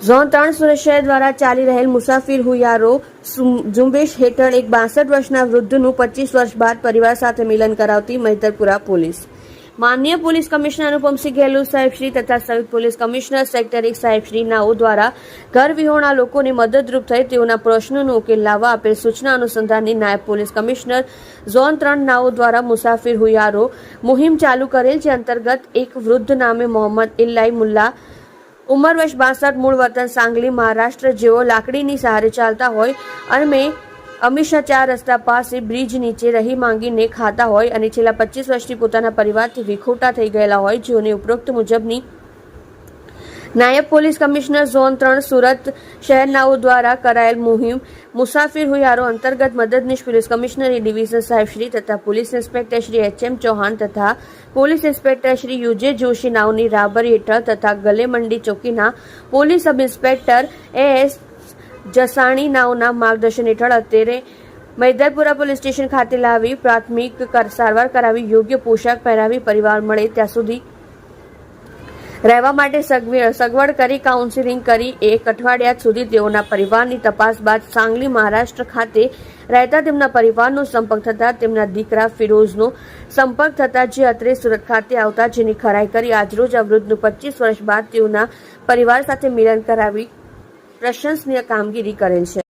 Zone 3 Surat શહેર દ્વારા ચાલી રહેલ મુસાફિર હુયારો ઝુંબેશ હેઠળ એક 62 વર્ષના વૃદ્ધનું 25 વર્ષ બાદ પરિવાર સાથે મિલન કરાવતી મહિધરપુરા પોલીસ. માનનીય પોલીસ કમિશનર અનુપમસિંહ ગેહલોત સાહેબશ્રી તથા સંયુક્ત પોલીસ કમિશનર સેક્ટર 1 સાહેબશ્રી નાઓ દ્વારા ઘર વિહોણા લોકોને મદદરૂપ થઈ તેઓના પ્રશ્નોનો ઉકેલ લાવવા આપેલ સૂચના અનુસંધાનની નાયબ પોલીસ કમિશનર ઝોન 3 નાઓ દ્વારા મુસાફિર હુયારો મુહિમ ચાલુ કરેલ, જે અંતર્ગત એક વૃદ્ધ નામે મોહમ્મદ ઇલ્લાઈ મુલ્લા, ઉંમર વર્ષ 62, મૂળ વતન સાંગલી, મહારાષ્ટ્ર, જેઓ લાકડીની સહારે ચાલતા હોય અને હંમેશા 4 રસ્તા પાસે બ્રિજ નીચે રહી માંગીને ખાતા હોય અને છેલ્લા 25 વર્ષથી પોતાના પરિવારથી વિખૂટા થઈ ગયેલા હોય, જેઓને ઉપરોક્ત મુજબની નાયબ પોલીસ કમિશનર ઝોન 3 સુરત શહેરનાઓ દ્વારા કરાયેલ મુહિમ મુસાફિર હુયારો અંતર્ગત મદદનીશ પોલીસ કમિશનર એ ડિવિઝન સાહેબશ્રી તથા police inspector Shri HM Chauhan તથા police inspector Shri UJ Joshi નાઓની રાહબરી હેઠળ તથા ગલેમંડી ચોકીના police sub inspector AS Jasani નાઓના માર્ગદર્શન હેઠળ અત્યારે મહિધરપુરા પોલીસ સ્ટેશન ખાતે લાવી પ્રાથમિક સારવાર કરાવી, યોગ્ય પોશાક પહેરાવી, પરિવાર મળે ત્યાં સુધી રહેવા માટે સગવડ કરી, કાઉન્સિલિંગ કરી 1 અઠવાડિયા સુધી તેઓના પરિવારની તપાસ બાદ સાંગલી, મહારાષ્ટ્ર ખાતે રહેતા તેમના પરિવારનો સંપર્ક થતા તેમના દીકરા ફિરોઝનો સંપર્ક થતા જે અત્રે સુરત ખાતે આવતા જેની ખરાઈ કરી આજરોજ આ વૃદ્ધનું 25 વર્ષ બાદ તેઓના પરિવાર સાથે મિલન કરાવી પ્રશંસનીય કામગીરી કરેલ છે.